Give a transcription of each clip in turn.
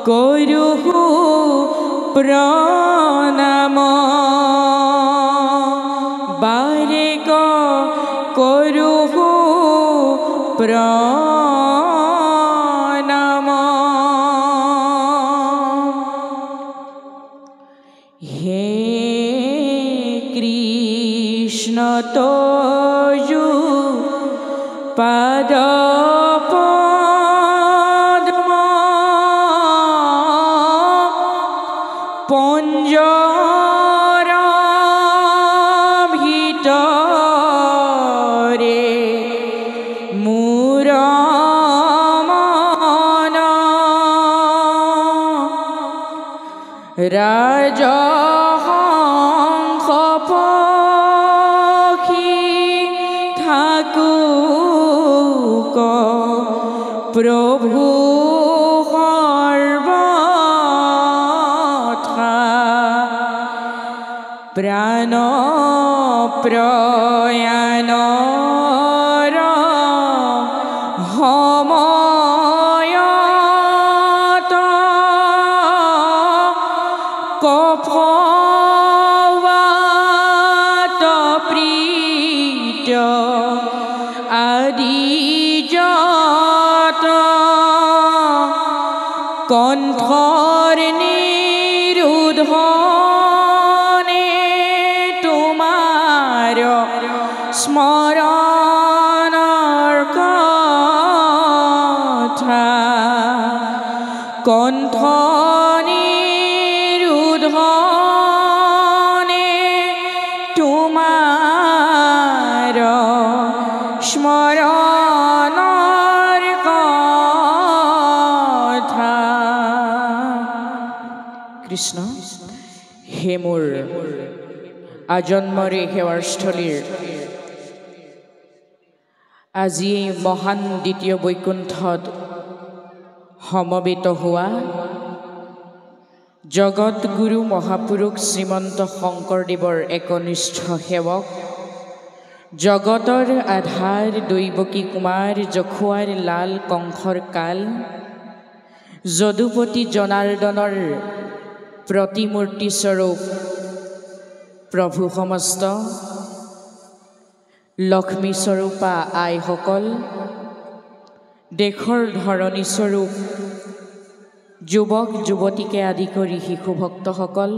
কৰুহু প্ৰণাম বাৰে কৰুহু প্ৰণাম হে কৃষ্ণ তয়ু পাদ পদ্ম পঞ্জৰ ভিতৰে মোৰ মন ৰাজহংস পক্ষী থাকুক প্ৰভু সৰ্বথা প্ৰাণ প্ৰয়াণৰ সময়ত কফৱাত প্ৰীত আদি যত কণ্ঠৰ নিৰোধনে তোমাৰ স্মৰণৰ কথা কণ্ঠ নিৰোধনে তোমাৰ স্মৰণৰ কথা কৃষ্ণ হে মোৰ আজন্মৰে সেৱাৰস্থলীৰ আজি এই মহান দ্বিতীয় বৈকুণ্ঠত সমবেত হোৱা জগতগুৰু মহাপুৰুষ শ্ৰীমন্ত শংকৰদেৱৰ একনিষ্ঠ সেৱক জগতৰ আধাৰ দৈৱকী কুমাৰ যখুৱাৰ লাল কংসৰ কাল যদুপতি জনাৰ্দনৰ প্ৰতিমূৰ্তি স্বৰূপ প্ৰভু সমস্ত লক্ষ্মী স্বৰূপা আইসকল দেশৰ ধৰণী স্বৰূপ যুৱক যুৱতীকে আদি কৰি শিশু ভক্তসকল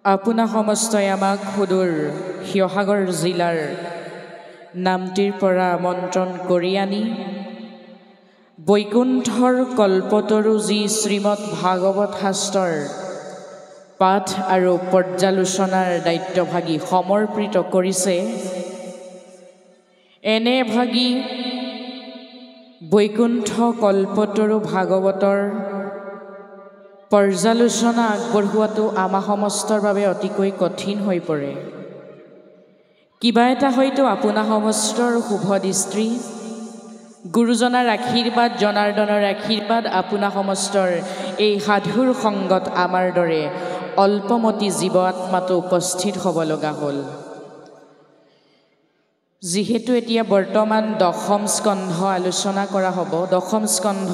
আপোনা সমস্তই আমাক সুদূৰ শিৱসাগৰ জিলাৰ নামটিৰ পৰা আমন্ত্ৰণ কৰি আনি বৈকুণ্ঠৰ কল্পতৰু যি শ্ৰীমদ ভাগৱত শাস্ত্ৰৰ পাঠ আৰু পৰ্যালোচনাৰ দায়িত্বভাগী সমৰ্পিত কৰিছে এনে ভাগী বৈকুণ্ঠ কল্পতৰু ভাগৱতৰ পৰ্যালোচনা আগবঢ়োৱাটো আমাৰ সমস্তৰ বাবে অতিকৈ কঠিন হৈ পৰে কিবা এটা হয়তো আপোনা সমস্তৰ শুভ দৃষ্টি গুৰুজনাৰ আশীৰ্বাদ জনাৰ্দনৰ আশীৰ্বাদ আপোনা সমস্তৰ এই সাধুৰ সংগত আমাৰ দৰে অল্পমতি জীৱ আত্মাটো উপস্থিত হ'ব লগা হ'ল যিহেতু এতিয়া বৰ্তমান দশম স্কন্ধ আলোচনা কৰা হ'ব দশম স্কন্ধ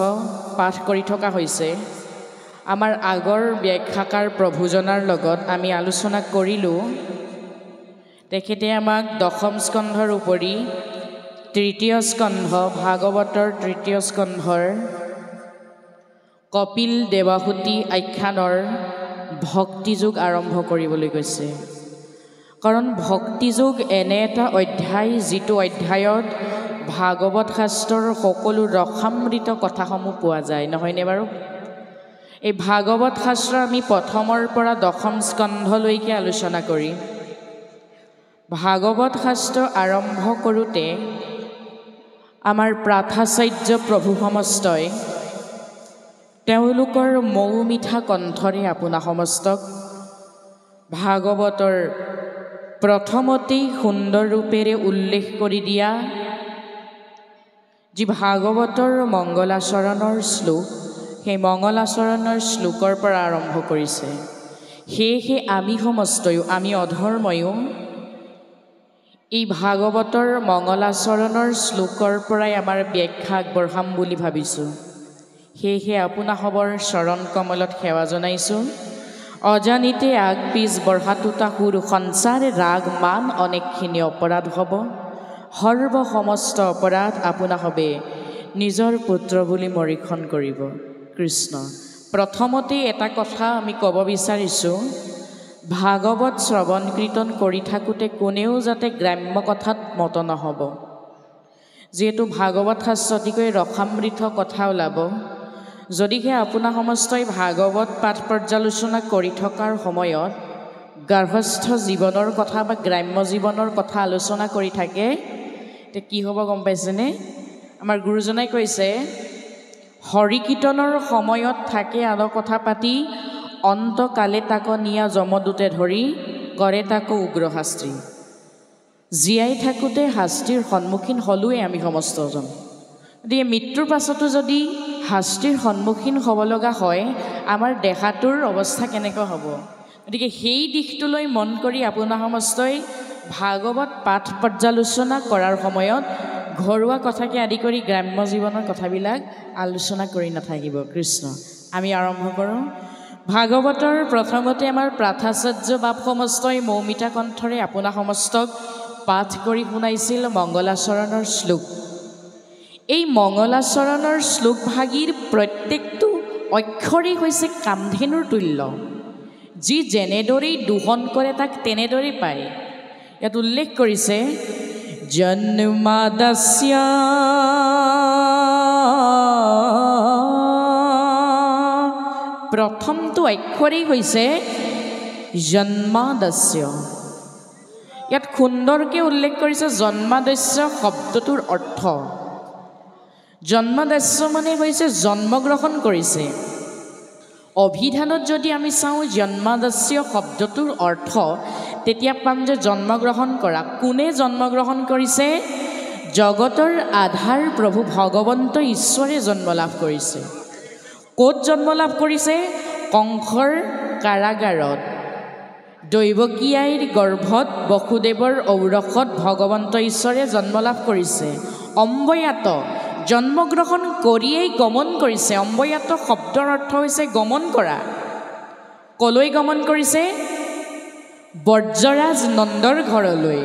পাঠ কৰি থকা হৈছে আমাৰ আগৰ ব্যাখ্যাকাৰ প্ৰভুজনাৰ লগত আমি আলোচনা কৰিলোঁ তেখেতে আমাক দশম স্কন্ধৰ উপৰি তৃতীয় স্কন্ধ ভাগৱতৰ তৃতীয় স্কন্ধৰ কপিল দেৱাহুতি আখ্যানৰ ভক্তিযোগ আৰম্ভ কৰিবলৈ কৈছে কাৰণ ভক্তিযোগ এনে এটা অধ্যায় যিটো অধ্যায়ত ভাগৱত শাস্ত্ৰৰ সকলো ৰসামৃত কথাসমূহ পোৱা যায় নহয়নে বাৰু এই ভাগৱত শাস্ত্ৰ আমি প্ৰথমৰ পৰা দশম স্কন্ধলৈকে আলোচনা কৰি ভাগৱত শাস্ত্ৰ আৰম্ভ কৰোঁতে আমাৰ প্ৰাথাচাৰ্য প্ৰভু সমস্তই তেওঁলোকৰ মৌ মিঠা কণ্ঠৰে আপোনা সমস্তক ভাগৱতৰ প্ৰথমতেই সুন্দৰ ৰূপেৰে উল্লেখ কৰি দিয়া যি ভাগৱতৰ মংগলাচৰণৰ শ্লোক সেই মংগলাচৰণৰ শ্লোকৰ পৰা আৰম্ভ কৰিছে সেয়েহে আমি সমস্তয়ো আমি অধৰ্ময়ো এই ভাগৱতৰ মংগলাচৰণৰ শ্লোকৰ পৰাই আমাৰ ব্যাখ্যা আগবঢ়াম বুলি ভাবিছোঁ সেয়েহে আপোনাসৱৰ চৰণ কমলত সেৱা জনাইছোঁ। অজানিতে আগ পিছ বঢ়াটোতা সুৰ সঞ্চাৰ ৰাগ মান অনেকখিনি অপৰাধ হ'ব। সৰ্ব সমস্ত অপৰাধ আপোনাসৱে নিজৰ পুত্ৰ বুলি মৰীক্ষণ কৰিব। কৃষ্ণ। প্ৰথমতে এটা কথা আমি ক'ব বিচাৰিছোঁ, ভাগৱত শ্ৰৱণ কীৰ্তন কৰি থাকোঁতে কোনেও যাতে গ্ৰাম্য কথাত মত নহ'ব। যিহেতু ভাগৱত শাস্ত্ৰ অতিকৈ ৰসামৃত কথা ওলাব। যদিহে আপোনাৰ সমস্তই ভাগৱত পাঠ পৰ্যালোচনা কৰি থকাৰ সময়ত গাৰ্হস্থ জীৱনৰ কথা বা গ্ৰাম্য জীৱনৰ কথা আলোচনা কৰি থাকে, তে কি হ'ব গম পাইছেনে? আমাৰ গুৰুজনাই কৈছে, হৰি কীৰ্তনৰ সময়ত থাকে আন কথা পাতি, অন্তকালে তাক নিয়া যমদূতে ধৰি কৰে তাকো উগ্ৰ শাস্তি। জীয়াই থাকোঁতে শাস্তিৰ সন্মুখীন হ'লোৱে আমি সমস্তজন। গতিকে মৃত্যুৰ পাছতো যদি শাস্তিৰ সন্মুখীন হ'ব লগা হয়, আমাৰ দেহাটোৰ অৱস্থা কেনেকুৱা হ'ব? গতিকে সেই দিশটোলৈ মন কৰি আপোনাৰ সমস্তই ভাগৱত পাঠ পৰ্যালোচনা কৰাৰ সময়ত ঘৰুৱা কথাকে আদি কৰি গ্ৰাম্য জীৱনৰ কথাবিলাক আলোচনা কৰি নাথাকিব। কৃষ্ণ। আমি আৰম্ভ কৰোঁ। ভাগৱতৰ প্ৰথমতে আমাৰ প্ৰাথাচাৰ্য বাপ সমস্তই মৌমিতা কণ্ঠৰে আপোনাৰ সমস্তক পাঠ কৰি শুনাইছিল মংগলাচৰণৰ শ্লোক। এই মংগলাচৰণৰ শ্লোকভাগীৰ প্ৰত্যেকটো অক্ষৰেই হৈছে কামধেনুৰ তুল্য। যি যেনেদৰেই দোহন কৰে তাক তেনেদৰেই পায়। ইয়াত উল্লেখ কৰিছে, জন্মাদস্য প্ৰথমটো অক্ষৰেই হৈছে জন্মাদস্য। ইয়াত সুন্দৰকৈ উল্লেখ কৰিছে জন্মাদস্য শব্দটোৰ অৰ্থ। জন্মাদস্য মানে হৈছে জন্মগ্ৰহণ কৰিছে। অভিধানত যদি আমি চাওঁ জন্মাদস্য শব্দটোৰ অৰ্থ, তেতিয়া পাম যে জন্মগ্ৰহণ কৰা। কোনে জন্মগ্ৰহণ কৰিছে? জগতৰ আধাৰ প্ৰভু ভগৱন্ত ঈশ্বৰে জন্ম লাভ কৰিছে। ক'ত জন্ম লাভ কৰিছে? কংসৰ কাৰাগাৰত। দৈৱকী আইৰ গৰ্ভত বসুদেৱৰ ঔৰসত ভগৱন্ত ঈশ্বৰে জন্ম লাভ কৰিছে। অম্বয়াত জন্মগ্ৰহণ কৰিয়েই গমন কৰিছে। অম্বয়াত শব্দৰ অৰ্থ হৈছে গমন কৰা। কলৈ গমন কৰিছে? বৰ্জৰাজ নন্দৰ ঘৰলৈ।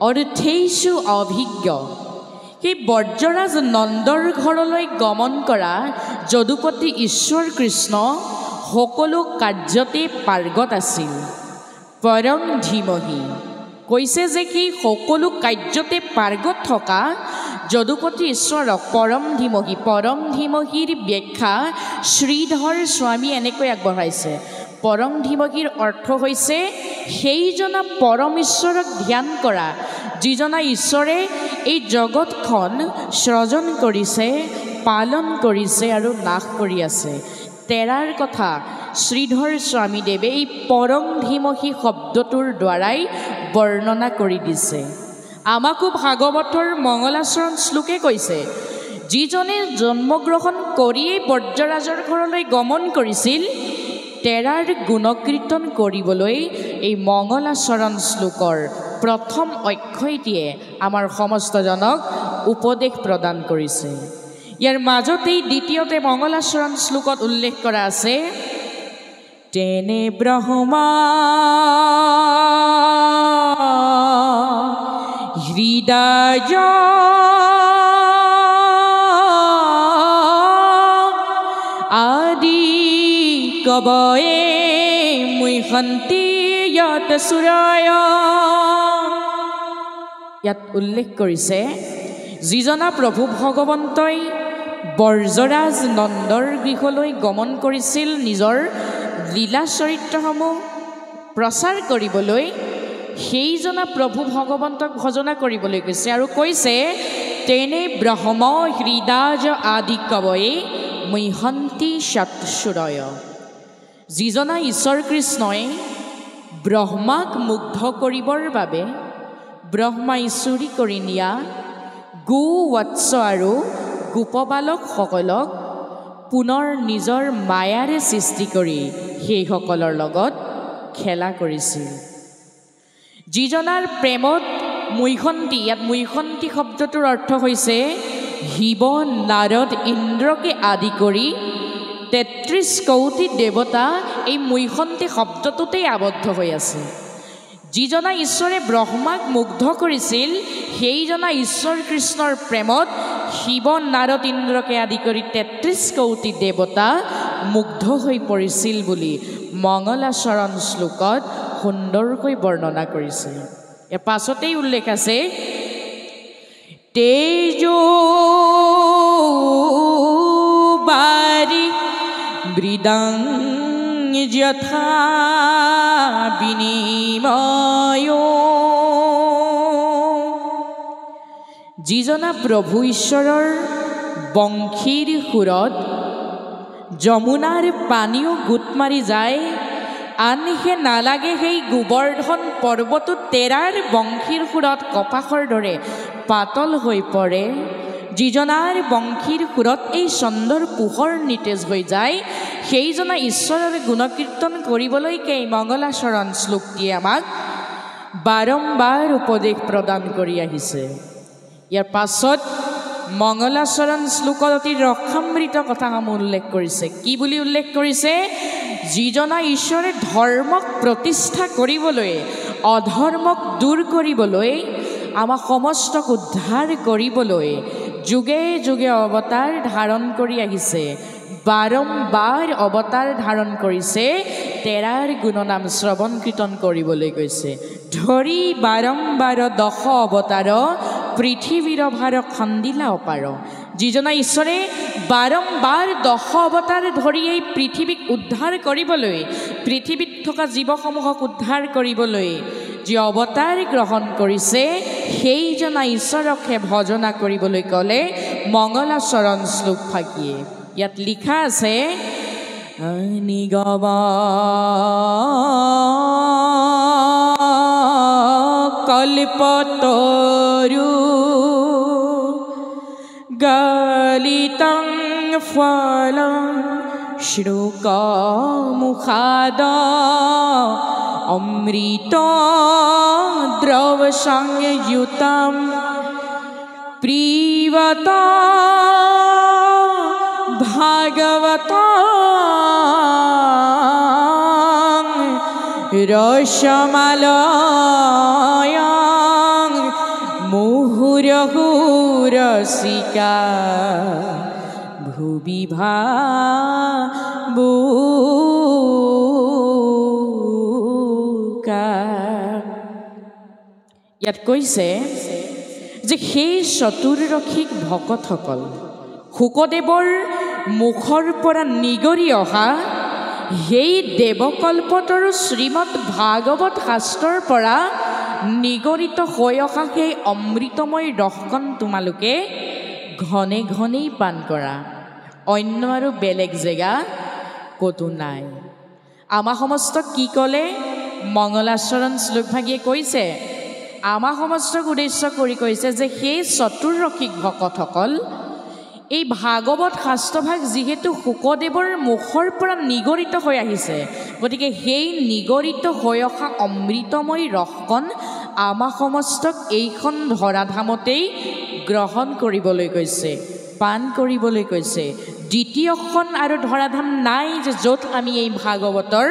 অৰ্থেষু অভিজ্ঞ। সেই বৰ্জৰাজ নন্দৰ ঘৰলৈ গমন কৰা যদুপতি ঈশ্বৰ কৃষ্ণ সকলো কাৰ্যতে পাৰ্গত আছিল। পৰম ধীমহি কৈছে যে সেই সকলো কাৰ্যতে পাৰ্গত থকা যদুপতি ঈশ্বৰক পৰম ধীমহি। পৰম ধীমহিৰ ব্যাখ্যা শ্ৰীধৰ স্বামী এনেকৈ আগবঢ়াইছে। পৰম ধীমহিৰ অৰ্থ হৈছে সেইজনা পৰম ঈশ্বৰক ধ্যান কৰা, যিজনা ঈশ্বৰে এই জগতখন সৃজন কৰিছে, পালন কৰিছে আৰু নাশ কৰি আছে। তেৰাৰ কথা শ্ৰীধৰ স্বামীদেৱে এই পৰম ধীমহি শব্দটোৰ দ্বাৰাই বৰ্ণনা কৰি দিছে। আমাকো ভাগৱতৰ মংগলাচৰণ শ্লোকে কৈছে, যিজনে জন্মগ্ৰহণ কৰিয়েই বৰ্জৰাজৰ ঘৰলৈ গমন কৰিছিল, তেৰাৰ গুণকীৰ্তন কৰিবলৈ এই মংগলাচৰণ শ্লোকৰ প্ৰথম অক্ষয়টিয়ে আমাৰ সমস্তজনক উপদেশ প্ৰদান কৰিছে। ইয়াৰ মাজতেই দ্বিতীয়তে মংগলাচৰণ শ্লোকত উল্লেখ কৰা আছে, তেনে ব্ৰহ্মা হৃদয় আদি কবয়ে মুহন্তি যত সুৰয়। ইয়াত উল্লেখ কৰিছে, যিজনা প্ৰভু ভগৱন্তই বৰ্জৰাজ নন্দৰ গৃহলৈ গমন কৰিছিল নিজৰ লীলা চৰিত্ৰসমূহ প্ৰচাৰ কৰিবলৈ, সেইজনা প্ৰভু ভগৱন্তক ভজনা কৰিবলৈ কৈছে। আৰু কৈছে, তেনে ব্ৰহ্ম হৃদয় আদি কবয়ে মুহন্তি সৎসুৰয়। যিজনা ঈশ্বৰ কৃষ্ণই ব্ৰহ্মাক মুগ্ধ কৰিবৰ বাবে ব্ৰহ্মাই চুৰি কৰি নিয়া গো বৎস আৰু গোপবালকসকলক পুনৰ নিজৰ মায়াৰে সৃষ্টি কৰি সেইসকলৰ লগত খেলা কৰিছিল। যিজনাৰ প্ৰেমত মুইখন্তি, ইয়াত মুইখন্তি শব্দটোৰ অৰ্থ হৈছে শিৱ নাৰদ ইন্দ্ৰকে আদি কৰি ৩৩ কৌটি দেৱতা এই মৈখন্তি শব্দটোতেই আবদ্ধ হৈ আছে। যিজনা ঈশ্বৰে ব্ৰহ্মাক মুগ্ধ কৰিছিল সেইজনা ঈশ্বৰ কৃষ্ণৰ প্ৰেমত শিৱ নাৰদ ইন্দ্ৰকে আদি কৰি ৩৩ কৌটি দেৱতা মুগ্ধ হৈ পৰিছিল বুলি মংগলাচৰণ শ্লোকত সুন্দৰকৈ বৰ্ণনা কৰিছে। ইয়াৰ পাছতেই উল্লেখ আছে তেজো বাৰি মৃদং যথা বিনিময়। যিজনা প্ৰভু ঈশ্বৰৰ বংশীৰ সুৰত যমুনাৰ পানীও গোট মাৰি যায়, আনহে নালাগে সেই গোবৰ্ধন পৰ্বতো তেৰাৰ বংশীৰ সুৰত কপাহৰ দৰে পাতল হৈ পৰে। যিজনাৰ বংশীৰ সুৰত এই চন্দ্ৰৰ পোহৰ নিতেজ হৈ যায়, সেইজনা ঈশ্বৰৰ গুণকীৰ্তন কৰিবলৈকে এই মংগলাচৰণ শ্লোকটিয়ে আমাক বাৰম্বাৰ উপদেশ প্ৰদান কৰি আহিছে। ইয়াৰ পাছত মংগলাচৰণ শ্লোকত অতি ৰসামৃত কথাসমূহ উল্লেখ কৰিছে। কি বুলি উল্লেখ কৰিছে? যিজনা ঈশ্বৰে ধৰ্মক প্ৰতিষ্ঠা কৰিবলৈ, অধৰ্মক দূৰ কৰিবলৈ, আমাক সমস্তক উদ্ধাৰ কৰিবলৈ যুগে যুগে অৱতাৰ ধাৰণ কৰি আহিছে, বাৰম্বাৰ অৱতাৰ ধাৰণ কৰিছে, তেৰাৰ গুণনাম শ্ৰৱণ কীৰ্তন কৰিবলৈ গৈছে। ধৰি বাৰম্বাৰ 10 অৱতাৰ পৃথিৱীৰ ভাৰ খন্দিলা অপাৰ। যিজনা ঈশ্বৰে বাৰম্বাৰ 10 অৱতাৰ ধৰি এই পৃথিৱীক উদ্ধাৰ কৰিবলৈ, পৃথিৱীত থকা জীৱসমূহক উদ্ধাৰ কৰিবলৈ যি অৱতাৰ গ্ৰহণ কৰিছে, সেইজনা ঈশ্বৰকহে ভজনা কৰিবলৈ ক'লে মংগলাচৰণ শ্লোক ফাঁকিয়ে। ইয়াত লিখা আছে নিগম কল্পতৰু গলিতং ফলং শ্লোকমুখাদ অমৃত দ্ৰব সংযুতম প্ৰিয়ত ভাগবত ৰসমালয়ং মুহুৰহুৰসিকা ভুবি ভাবুকা। ইয়াত কৈছে যে সেই চতুৰ্দশীক ভকতসকল, শুকদেৱৰ মুখৰ পৰা নিগৰি অহা সেই দেৱকল্পতৰু শ্ৰীমদ ভাগৱত শাস্ত্ৰৰ পৰা নিগৰিত হৈ অহা সেই অমৃতময় ৰসকণ তোমালোকে ঘনে ঘনেই পান কৰা, অন্য আৰু বেলেগ জেগা ক'তো নাই। আমাৰ সমস্তক কি ক'লে? মংগলাচৰণ শ্লোকভাগীয়ে কৈছে, আমাৰ সমস্তক উদ্দেশ্য কৰি কৈছে যে সেই চতুৰ্দশীক ভকতসকল এই ভাগৱত শাস্ত্ৰভাগ যিহেতু শুকদেৱৰ মুখৰ পৰা নিগৰিত হৈ আহিছে, গতিকে সেই নিগৰিত হৈ অহা অমৃতময় ৰসকণ আমাৰ সমস্তক এইখন ধৰাধামতেই গ্ৰহণ কৰিবলৈ কৈছে, পান কৰিবলৈ কৈছে। দ্বিতীয়খন আৰু ধৰাধাম নাই যে য'ত আমি এই ভাগৱতৰ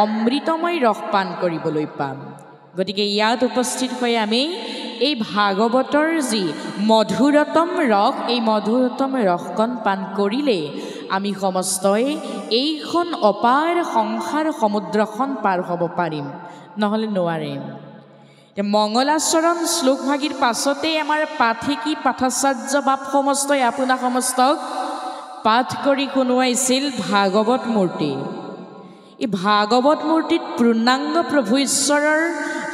অমৃতময় ৰস পান কৰিবলৈ পাম। গতিকে ইয়াত উপস্থিত হৈ আমি এই ভাগৱতৰ যি মধুৰতম ৰস, এই মধুৰতম ৰসকণ পান কৰিলে আমি সমস্তই এইখন অপাৰ সংসাৰ সমুদ্ৰখন পাৰ হ'ব পাৰিম, নহ'লে নোৱাৰিম। মংগলাচৰণ শ্লোকভাগীৰ পাছতেই আমাৰ পাঠিকী পাঠাচাৰ্য বাপ সমস্তই আপোনাক সমস্তক পাঠ কৰি শুনোৱাইছিল ভাগৱত মূৰ্তি। এই ভাগৱত মূৰ্তিত পূৰ্ণাংগ প্ৰভু ঈশ্বৰৰ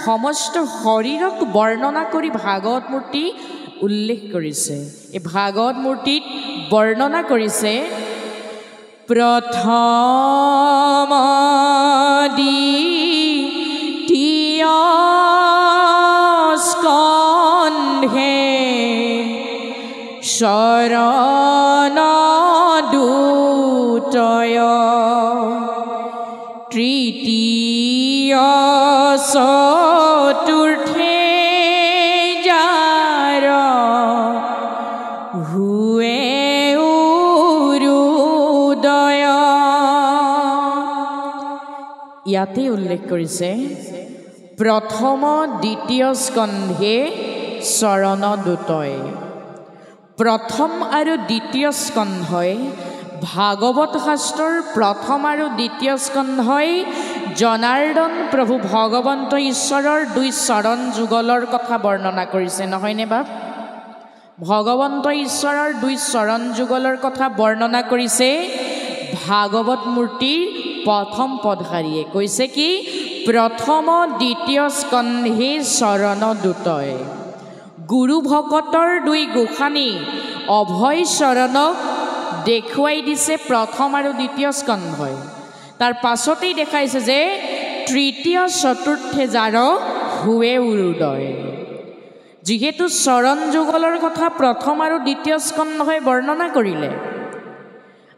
সমস্ত শৰীৰক বৰ্ণনা কৰি ভাগৱত মূৰ্তি উল্লেখ কৰিছে। এই ভাগৱত মূৰ্তিত বৰ্ণনা কৰিছে প্ৰথম দ্বিতীয় স্কন্ধে শৰণ দুতয় তৃতীয় চতুৰ্থে যাৰ ইয়াতে উল্লেখ কৰিছে প্ৰথম দ্বিতীয় স্কন্ধে চৰণ দুটয় প্ৰথম আৰু দ্বিতীয় স্কন্ধই ভাগৱত শাস্ত্ৰৰ প্ৰথম আৰু দ্বিতীয় স্কন্ধই জনাৰ্দন প্ৰভু ভগৱন্ত ঈশ্বৰৰ দুই চৰণ যুগলৰ কথা বৰ্ণনা কৰিছে নহয়নে বাপ ভগৱন্ত ঈশ্বৰৰ দুই চৰণ যুগলৰ কথা বৰ্ণনা কৰিছে ভাগৱত মূৰ্তিৰ প্ৰথম পদশাৰীয়ে কৈছে কি প্ৰথম দ্বিতীয় স্কন্ধে চৰণ দুটয় গুৰু ভকতৰ দুই গোসানী অভয় চৰণক দেখুৱাই দিছে প্ৰথম আৰু দ্বিতীয় স্কন্ধই তাৰ পাছতেই দেখাইছে যে তৃতীয় চতুৰ্থে যাৰ হুৱে উৰুদয় যিহেতু চৰণ যুগলৰ কথা প্ৰথম আৰু দ্বিতীয় স্কন্ধই বৰ্ণনা কৰিলে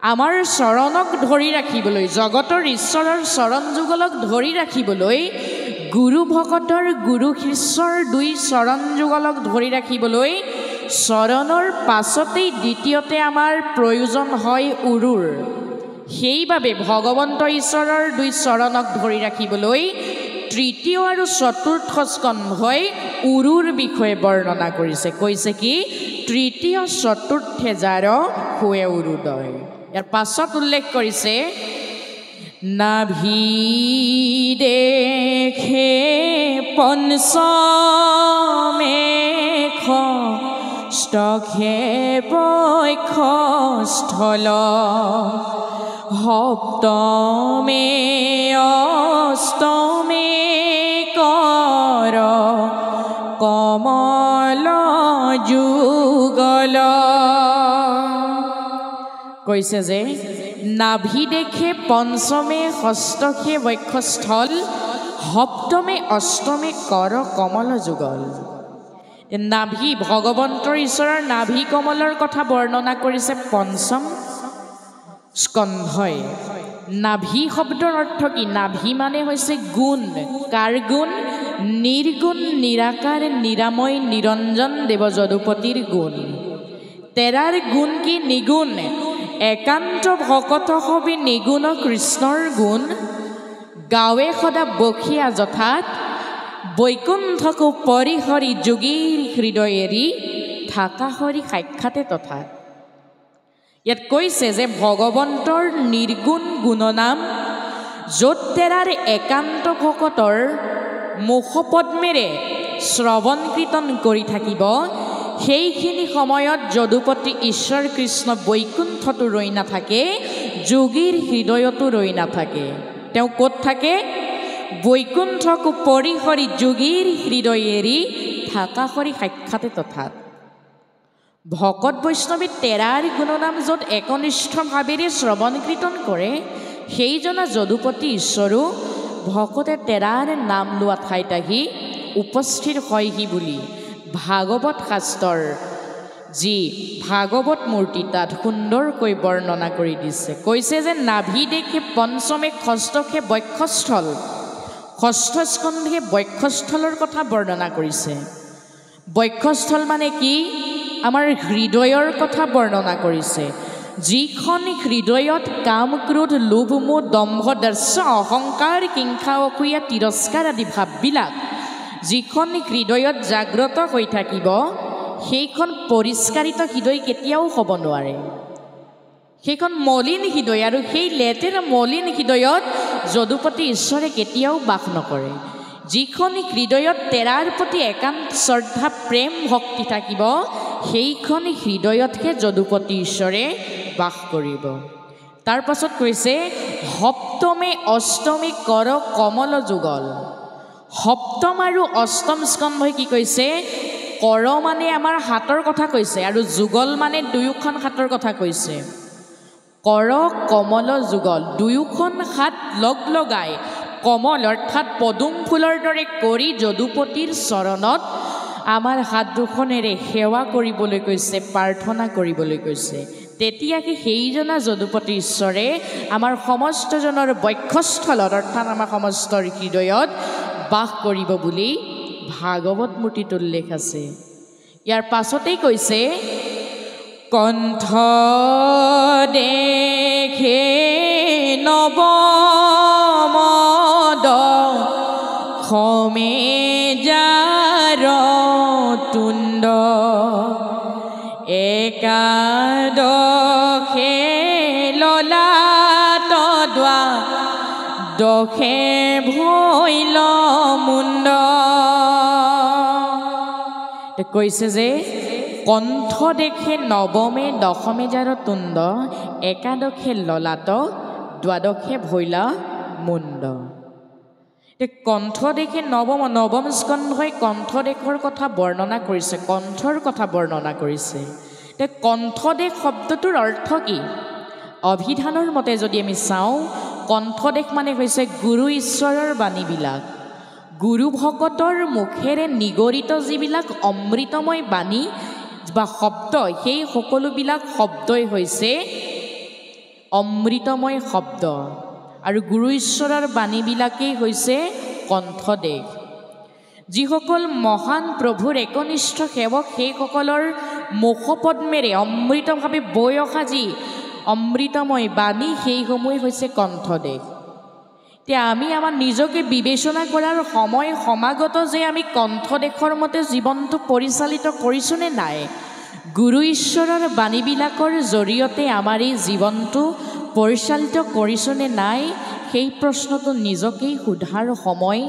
আমাৰ চৰণক ধৰি ৰাখিবলৈ জগতৰ ঈশ্বৰৰ চৰণ যুগলক ধৰি ৰাখিবলৈ গুৰু ভকতৰ গুৰু শিষ্যৰ দুই চৰণ যুগলক ধৰি ৰাখিবলৈ চৰণৰ পাছতেই দ্বিতীয়তে আমাৰ প্ৰয়োজন হয় উৰুৰ সেইবাবে ভগৱন্ত ঈশ্বৰৰ দুই চৰণক ধৰি ৰাখিবলৈ তৃতীয় আৰু চতুৰ্থ স্কন্ধই উৰুৰ বিষয়ে বৰ্ণনা কৰিছে কৈছে কি তৃতীয় চতুৰ্থে যাৰ হুৱে উৰুদয় ইয়াৰ পাছত উল্লেখ কৰিছে নাভি দেখে পঞ্চমেখ ষ্টখে বক্ষস্থল সপ্তমে অষ্টমে কৰ কমল যুগল কৈছে যে নাভি দেখে পঞ্চমে ষষ্ঠকে বক্ষস্থল সপ্তমে অষ্টমে কৰ কমল যুগল নাভি ভগৱন্তৰ ঈশ্বৰৰ নাভি কমলৰ কথা বৰ্ণনা কৰিছে পঞ্চম স্কন্ধই নাভি শব্দৰ অৰ্থ কি নাভি মানে হৈছে গুণ কাৰ গুণ নিৰ্গুণ নিৰাকাৰ নিৰাময় নিৰঞ্জন দেৱ যদুপতিৰ গুণ তেৰাৰ গুণ কি নিগুণ একান্ত ভকত হবি নিগুণ কৃষ্ণৰ গুণ গাঁৱে সদা বখীয়া যথাত বৈকুণ্ঠকো পৰিহৰি যোগীৰ হৃদয়েৰি থাকা হৰি সাক্ষাতে তথা ইয়াত কৈছে যে ভগৱন্তৰ নিৰ্গুণ গুণনাম য'ত তেৰাৰ একান্ত ভকতৰ মুখপদ্মেৰে শ্ৰৱণ কীৰ্তন কৰি থাকিব সেইখিনি সময়ত যদুপতি ঈশ্বৰ কৃষ্ণ বৈকুণ্ঠতো ৰৈ নাথাকে যোগীৰ হৃদয়তো ৰৈ নাথাকে তেওঁ ক'ত থাকে বৈকুণ্ঠকো পৰিহৰি যোগীৰ হৃদয়েৰি থাকা হৰি সাক্ষাতে তথা ভকত বৈষ্ণৱী তেৰাৰ গুণনাম য'ত একনিষ্ঠভাৱেৰে শ্ৰৱণ কীৰ্তন কৰে সেইজনা যদুপতি ঈশ্বৰো ভকতে তেৰাৰ নাম লোৱা ঠাইত আহি উপস্থিত হয়হি বুলি ভাগৱত শাস্ত্ৰৰ যি ভাগৱত মূৰ্তি তাত সুন্দৰকৈ বৰ্ণনা কৰি দিছে কৈছে যে নাভি দেখে পঞ্চমে ষষ্ঠকে বক্ষস্থল ষষ্ঠ স্কন্ধে বক্ষস্থলৰ কথা বৰ্ণনা কৰিছে বক্ষস্থল মানে কি আমাৰ হৃদয়ৰ কথা বৰ্ণনা কৰিছে যিখন হৃদয়ত কাম ক্ৰোধ লোভ মোহ দম্ভ দৰ্শ অহংকাৰ হিংসা অসূয়া তিৰস্কাৰ আদি ভাৱবিলাক যিখন হৃদয়ত জাগ্ৰত হৈ থাকিব সেইখন পৰিষ্কাৰিত হৃদয় কেতিয়াও হ'ব নোৱাৰে সেইখন মলিন হৃদয় আৰু সেই লেতেৰা মলিন হৃদয়ত যদুপতি ঈশ্বৰে কেতিয়াও বাস নকৰে যিখন হৃদয়ত তেৰাৰ প্ৰতি একান্ত শ্ৰদ্ধা প্ৰেম ভক্তি থাকিব সেইখন হৃদয়তহে যদুপতি ঈশ্বৰে বাস কৰিব তাৰ পাছত কৈছে সপ্তমে অষ্টমে কৰ কমল যুগল সপ্তম আৰু অষ্টম স্কন্ধই কি কৈছে কৰ মানে আমাৰ হাতৰ কথা কৈছে আৰু যুগল মানে দুয়োখন হাতৰ কথা কৈছে কৰ কমল যুগল দুয়োখন হাত লগ লগাই কমল অৰ্থাৎ পদুম ফুলৰ দৰে কৰি যদুপতিৰ চৰণত আমাৰ হাত দুখনেৰে সেৱা কৰিবলৈ কৈছে প্ৰাৰ্থনা কৰিবলৈ কৈছে তেতিয়াকে সেইজনা যদুপতি ঈশ্বৰে আমাৰ সমস্তজনৰ বক্ষস্থলত অৰ্থাৎ আমাৰ সমস্ত হৃদয়ত বাস কৰিব বুলি ভাগৱত মূৰ্তিত উল্লেখ আছে ইয়াৰ পাছতেই কৈছে কণ্ঠ দেখে নৱম দখে ভৈল মুণ্ড কৈছে যে কণ্ঠ দেখে নৱমে দশমে যাৰ তুণ্ড একাদশে ললাট দ্বাদশে ভৈলা মুণ্ড কণ্ঠ দেখে নৱম স্কন্ধই কণ্ঠ দেশৰ কথা বৰ্ণনা কৰিছে কণ্ঠৰ কথা বৰ্ণনা কৰিছে কণ্ঠ দেশ শব্দটোৰ অৰ্থ কি অভিধানৰ মতে যদি আমি চাওঁ কণ্ঠ দেশ মানে হৈছে গুৰু ঈশ্বৰৰ বাণীবিলাক গুৰু ভকতৰ মুখেৰে নিগৰিত যিবিলাক অমৃতময় বাণী বা শব্দ সেই সকলোবিলাক শব্দই হৈছে অমৃতময় শব্দ আৰু গুৰু ঈশ্বৰৰ বাণীবিলাকেই হৈছে কণ্ঠদেশ যিসকল মহান প্ৰভুৰ একনিষ্ঠ সেৱক সেইসকলৰ মুখপদ্মেৰে অমৃতভাৱে বৈ অহা যি অমৃতময় বাণী সেইসমূহেই হৈছে কণ্ঠদেশ এতিয়া আমি আমাৰ নিজকে বিবেচনা কৰাৰ সময় সমাগত যে আমি কণ্ঠদেশৰ মতে জীৱনটো পৰিচালিত কৰিছোঁ নে নাই গুৰু ঈশ্বৰৰ বাণীবিলাকৰ জৰিয়তে আমাৰ এই জীৱনটো পৰিচালিত কৰিছোঁ নে নাই সেই প্ৰশ্নটো নিজকেই সোধাৰ সময়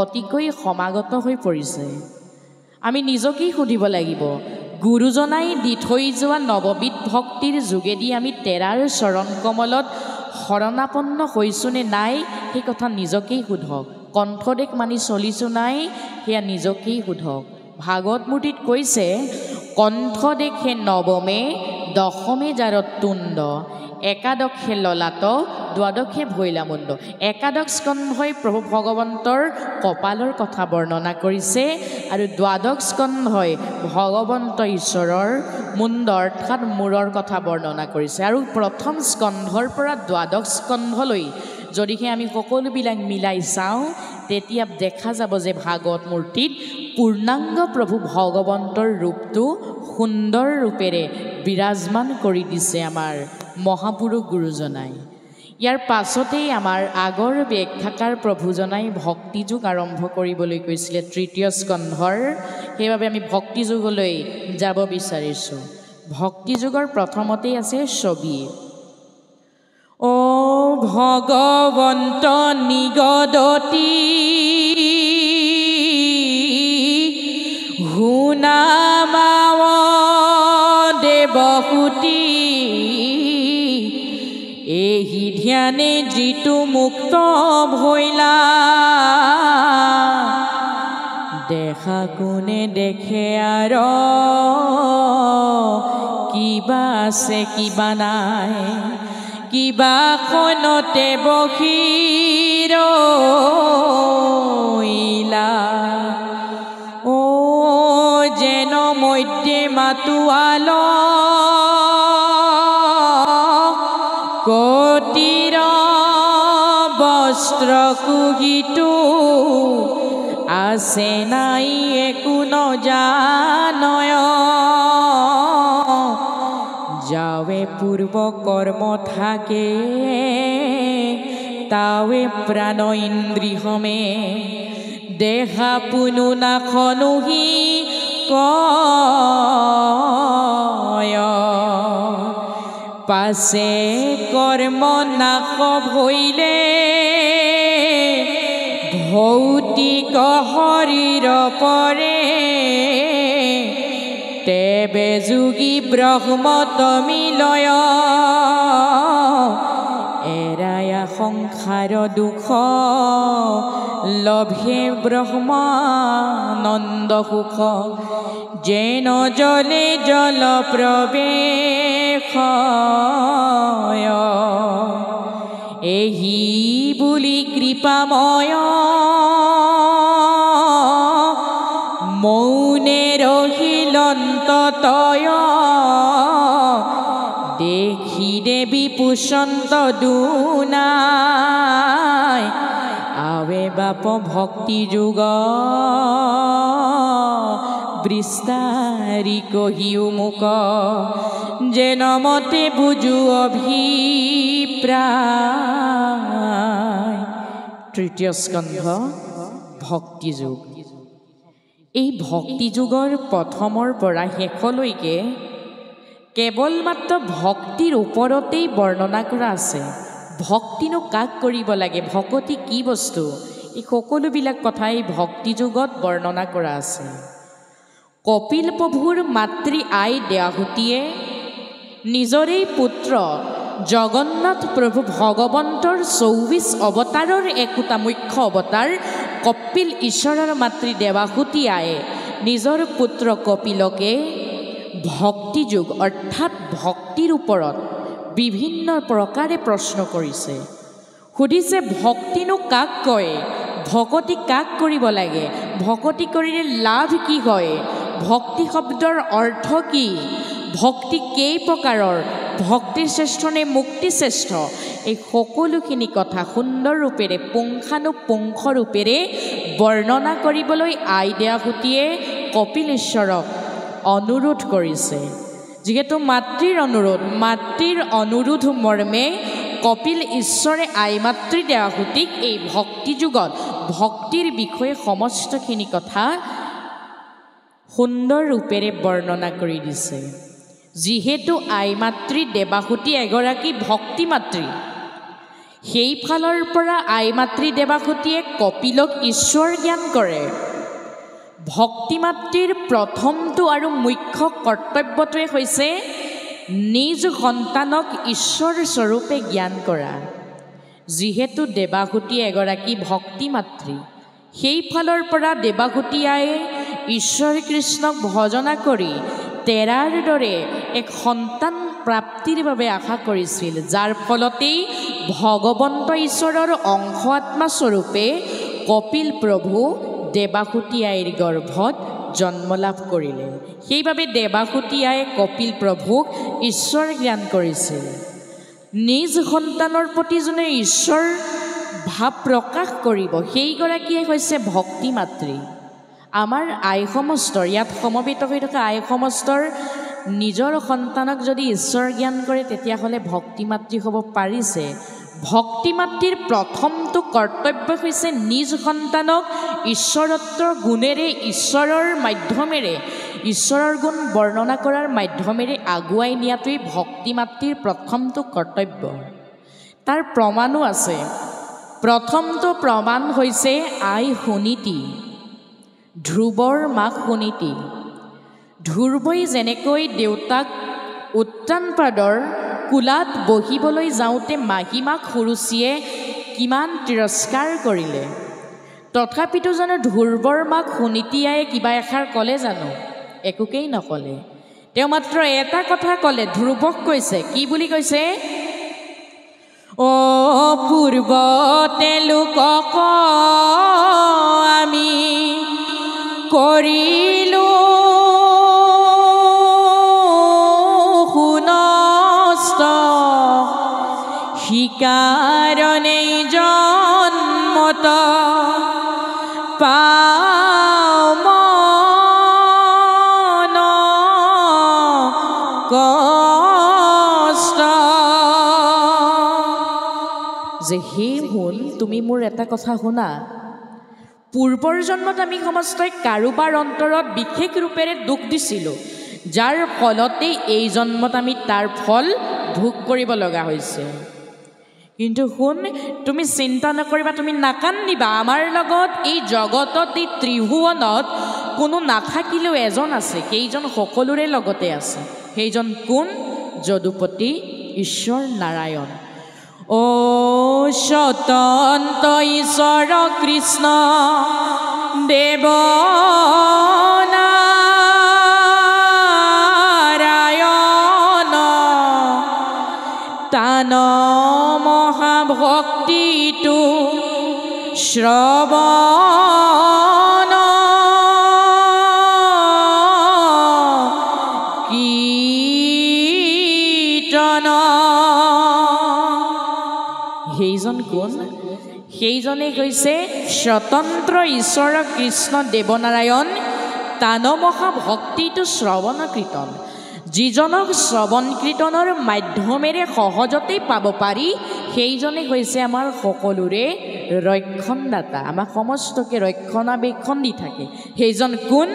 অতিকৈ সমাগত হৈ পৰিছে আমি নিজকেই সুধিব লাগিব গুৰুজনাই দি থৈ যোৱা নৱবিধ ভক্তিৰ যোগেদি আমি তেৰাৰ চৰণ কমলত শৰণাপন্ন হৈছোঁ নে নাই সেই কথা নিজকেই সোধক কণ্ঠদেশ মানি চলিছোঁ নাই সেয়া নিজকেই সোধক ভাগৱত মূৰ্তিত কৈছে কণ্ঠদেশে নৱমে দশমে যাৰ তুণ্ড একাদশে ললাট দ্বাদশে ভৈলা মুণ্ড একাদশ স্কন্ধই প্ৰভু ভগৱন্তৰ কপালৰ কথা বৰ্ণনা কৰিছে আৰু দ্বাদশ স্কন্ধই ভগৱন্ত ঈশ্বৰৰ মুণ্ড অৰ্থাৎ মূৰৰ কথা বৰ্ণনা কৰিছে আৰু প্ৰথম স্কন্ধৰ পৰা দ্বাদশ স্কন্ধলৈ যদিহে আমি সকলোবিলাক মিলাই চাওঁ তেতিয়া দেখা যাব যে ভাগৱত মূৰ্তিত পূৰ্ণাংগ প্ৰভু ভগৱন্তৰ ৰূপটো সুন্দৰ ৰূপেৰে বিৰাজমান কৰি দিছে আমাৰ মহাপুৰুষ গুৰুজনাই ইয়াৰ পাছতেই আমাৰ আগৰ ব্যাখ্যাকাৰ প্ৰভুজনাই ভক্তিযোগ আৰম্ভ কৰিবলৈ কৈছিলে তৃতীয় স্কন্ধৰ সেইবাবে আমি ভক্তিযোগলৈ যাব বিচাৰিছোঁ ভক্তিযোগৰ প্ৰথমতেই আছে ছবি ও ভগৱন্ত নিগদতি হুনামাৱ দেৱহুতি এহি ধ্যানে যিটো মুক্ত ভৈলা দেখা কোনে দেখে আৰ কিবা আছে কিবা নাই কিবা খনতে বহিৰইলা ও যেন মধ্যে মাতুৱাল কটিৰ বস্ত্ৰ কুহিটো আছে নাই একো নজানয় যাৱে পূৰ্ব কৰ্ম থাকে তাৱে প্ৰাণ ইন্দ্ৰিয়মে দেহা পুনু নাখনুহি কয় পাছে কৰ্ম নাশ ভৈলে ভৌতিক শৰীৰ পৰে তেবে যোগী ব্ৰহ্মত মিলয় এৰায়া সংসাৰ দুখ লভে ব্ৰহ্মানন্দ সুখ যেন জলে জল প্ৰৱেশ এহি বুলি কৃপাময় মৌনে ৰহিলন্ততয় দেখি দেৱী পুষন্ত দুনাই আৱে বাপ ভক্তি যুগ বিস্তাৰি কহিও মুক যেন মতে বুজু অভিপ্ৰায় তৃতীয় স্কন্ধ ভক্তিযোগ এই ভক্তিযোগৰ প্ৰথমৰ পৰা শেষলৈকে কেৱল মাত্ৰ ভক্তিৰ ওপৰতেই বৰ্ণনা কৰা আছে ভক্তিনো কাক কৰিব লাগে, ভকতি কি বস্তু, এই সকলোবিলাক কথাই ভক্তি যুগত বৰ্ণনা কৰা আছে। কপিল প্ৰভুৰ মাতৃ আই দেৱাহুতিয়ে নিজৰেই পুত্ৰ জগন্নাথ প্ৰভু ভগৱন্তৰ ২৪ অৱতাৰৰ একোটা মুখ্য অৱতাৰ কপিল ঈশ্বৰৰ মাতৃ দেৱাহুতি আয়ে নিজৰ পুত্ৰ কপিলকে ভক্তি যুগ অৰ্থাৎ ভক্তিৰ ওপৰত বিভিন্ন প্ৰকাৰে প্ৰশ্ন কৰিছে। সুধিছে ভক্তিনো কাক কয়, ভকতি কাক কৰিব লাগে, ভকতি কৰিলে লাভ কি হয়, ভক্তি শব্দৰ অৰ্থ কি, ভক্তি কেই প্ৰকাৰৰ, ভক্তি শ্ৰেষ্ঠ নে মুক্তি শ্ৰেষ্ঠ, এই সকলোখিনি কথা সুন্দৰ ৰূপেৰে পুংখানুপুংখ ৰূপেৰে বৰ্ণনা কৰিবলৈ আই দেৱাহুতিয়ে কপিল ঈশ্বৰক অনুৰোধ কৰিছে। যিহেতু মাতৃৰ অনুৰোধ মৰ্মে কপিল ঈশ্বৰে আই মাতৃ দেৱাহুতিক এই ভক্তি যুগত ভক্তিৰ বিষয়ে সমস্তখিনি কথা সুন্দৰ ৰূপেৰে বৰ্ণনা কৰি দিছে। যিহেতু আই মাতৃ দেৱাহুতি এগৰাকী ভক্তি মাতৃ, সেইফালৰ পৰা আই মাতৃ দেৱাহুতিয়ে কপিলক ঈশ্বৰ জ্ঞান কৰে। ভক্তি মাতৃৰ প্ৰথমটো আৰু মুখ্য কৰ্তব্যটোৱে হৈছে নিজ সন্তানক ঈশ্বৰ স্বৰূপে জ্ঞান কৰা। যিহেতু দেৱাহুতি এগৰাকী ভক্তি মাতৃ, সেইফালৰ পৰা দেৱাহুতি আয়ে ঈশ্বৰ কৃষ্ণক ভজনা কৰি তেৰাৰ দৰে এক সন্তান প্ৰাপ্তিৰ বাবে আশা কৰিছিল, যাৰ ফলতেই ভগৱন্ত ঈশ্বৰৰ অংশ আত্মা স্বৰূপে কপিল প্ৰভু দেৱাহুতি আইৰ গৰ্ভত জন্ম লাভ কৰিলে। সেইবাবে দেৱাহুতি আয়ে কপিল প্ৰভুক ঈশ্বৰ জ্ঞান কৰিছিল। নিজ সন্তানৰ প্ৰতি যোনে ঈশ্বৰ ভাৱ প্ৰকাশ কৰিব সেইগৰাকীয়ে হৈছে ভক্তি মাতৃ। আমাৰ আই সমস্তৰ, ইয়াত সমবেত হৈ থকা আই সমস্তৰ নিজৰ সন্তানক যদি ঈশ্বৰ জ্ঞান কৰে তেতিয়াহ'লে ভক্তি মাতৃ হ'ব পাৰিছে। ভক্তি মাতৃৰ প্ৰথমটো কৰ্তব্য হৈছে নিজ সন্তানক ঈশ্বৰত্বৰ গুণেৰে, ঈশ্বৰৰ মাধ্যমেৰে, ঈশ্বৰৰ গুণ বৰ্ণনা কৰাৰ মাধ্যমেৰে আগুৱাই নিয়াটোৱেই ভক্তি মাতৃৰ প্ৰথমটো কৰ্তব্য। তাৰ প্ৰমাণো আছে। প্ৰথমটো প্ৰমাণ হৈছে আই সুনীতি, ধ্ৰুৱৰ মাক সুনীতি। ধ্ৰুৱই যেনেকৈ দেউতাক উত্তানপাদৰ কোলাত বহিবলৈ যাওঁতে মাহীমাক সুৰুচিয়ে কিমান তিৰস্কাৰ কৰিলে, তথাপিতো জানো ধ্ৰুৱৰ মাক সুনীতি আয়ে কিবা এষাৰ ক'লে জানো? একোকেই নক'লে। তেওঁ মাত্ৰ এটা কথা ক'লে, ধ্ৰুৱক কৈছে, কি বুলি কৈছে? অ' পূৰ্বতে লোকক আমি কৰিলো সুনষ্ট, সিকাৰণেই জন্মত পাওঁ মন কষ্ট। যে হে শুন, তুমি মোৰ এটা কথা শুনা, পূৰ্বৰ জন্মত আমি সমস্তই কাৰোবাৰ অন্তৰত বিশেষ ৰূপেৰে দুখ দিছিলোঁ, যাৰ ফলতেই এই জন্মত আমি তাৰ ফল ভোগ কৰিব লগা হৈছে। কিন্তু শুন, তুমি চিন্তা নকৰিবা, তুমি নাকান্দিবা। আমাৰ লগত এই জগতত, এই ত্ৰিভুৱনত কোনো নাথাকিলেও এজন আছে, সেইজন সকলোৰে লগতে আছে। সেইজন কোন? যদুপতি ঈশ্বৰ নাৰায়ণ। অ' স্বতন্ত্ৰ ঈশ্বৰ কৃষ্ণ দেৱ নাৰায়ণ, তান মহাভক্তিটো শ্ৰৱণ কীৰ্তন। সেইজন কোন? সেইজনে হৈছে স্বতন্ত্ৰ ঈশ্বৰ কৃষ্ণ দেৱনাৰায়ণ, তান মহাভক্তিটো শ্ৰৱণ কীৰ্তন। যিজনক শ্ৰৱণ কীৰ্তনৰ মাধ্যমেৰে সহজতেই পাব পাৰি, সেইজনে হৈছে আমাৰ সকলোৰে ৰক্ষণদাতা, আমাক সমস্তকে ৰক্ষণাবেক্ষণ দি থাকে। সেইজন কোন?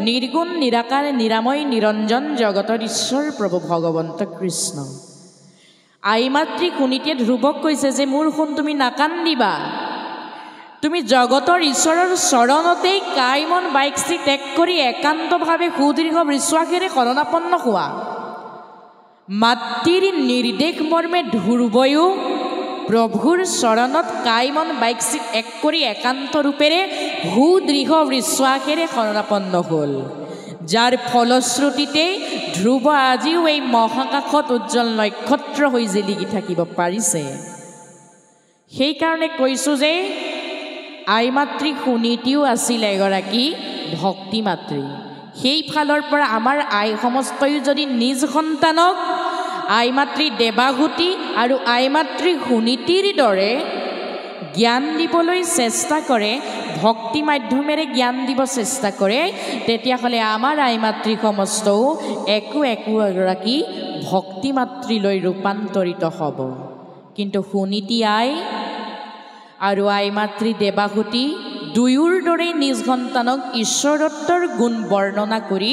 নিৰ্গুণ নিৰাকাৰ নিৰাময় নিৰঞ্জন জগতৰ ঈশ্বৰ প্ৰভু ভগৱন্ত কৃষ্ণ। আই মাতৃ সুনীতিয়ে ধ্ৰুৱক কৈছে যে মোৰ সোণ তুমি নাকান্দিবা, তুমি জগতৰ ঈশ্বৰৰ চৰণতেই কাই মন বাইকচি ত্যাগ কৰি একান্তভাৱে সুদীৰ্ঘ বিশ্বাসেৰে শৰণাপন্ন হোৱা। মাতৃৰ নিৰ্দেশ মৰ্মে ধ্ৰুৱয়ো প্ৰভুৰ চৰণত কাই মন বাইকচি ত্যাগ কৰি একান্ত ৰূপেৰে সুদৃঢ় বিশ্বাসেৰে শৰণাপন্ন হ'ল, যাৰ ফলশ্ৰুতিতে ধ্ৰুৱ আজিও এই মহাকাশত উজ্জ্বল নক্ষত্ৰ হৈ জিলিকি থাকিব পাৰিছে। সেইকাৰণে কৈছোঁ যে আই মাতৃ সুনীতিও আছিল এগৰাকী ভক্তি মাতৃ। সেইফালৰ পৰা আমাৰ আই সমস্তয়ো যদি নিজ সন্তানক আই মাতৃ দেৱাহুতি আৰু আই মাতৃ সুনীতিৰ দৰে জ্ঞান দিবলৈ চেষ্টা কৰে, ভক্তি মাধ্যমেৰে জ্ঞান দিব চেষ্টা কৰে, তেতিয়াহ'লে আমাৰ আই মাতৃ সমস্তও একো এগৰাকী ভক্তি মাতৃলৈ ৰূপান্তৰিত হ'ব। কিন্তু সুনীতি আই আৰু আই মাতৃ দেৱাহুতি দুয়োৰ দৰে নিজ সন্তানক ঈশ্বৰত্বৰ গুণ বৰ্ণনা কৰি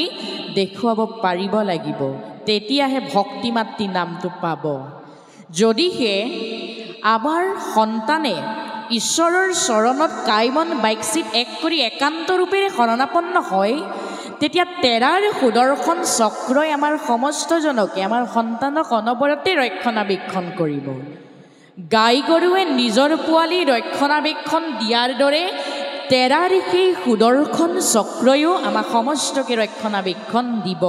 দেখুৱাব পাৰিব লাগিব, তেতিয়াহে ভক্তি মাতৃ নামটো পাব। যদিহে আমাৰ সন্তানে ঈশ্বৰৰ চৰণত কাইমন বাইকচিত এক কৰি একান্ত ৰূপেৰে শৰণাপন্ন হয়, তেতিয়া তেৰাৰ সুদৰ্শন চক্ৰই আমাৰ সমস্তজনকে, আমাৰ সন্তানক অনবৰতে ৰক্ষণাবেক্ষণ কৰিব। গাই গৰুৱে নিজৰ পোৱালি ৰক্ষণাবেক্ষণ দিয়াৰ দৰে তেৰাৰ সেই সুদৰ্শন চক্ৰয়ো আমাক সমস্তকে ৰক্ষণাবেক্ষণ দিব।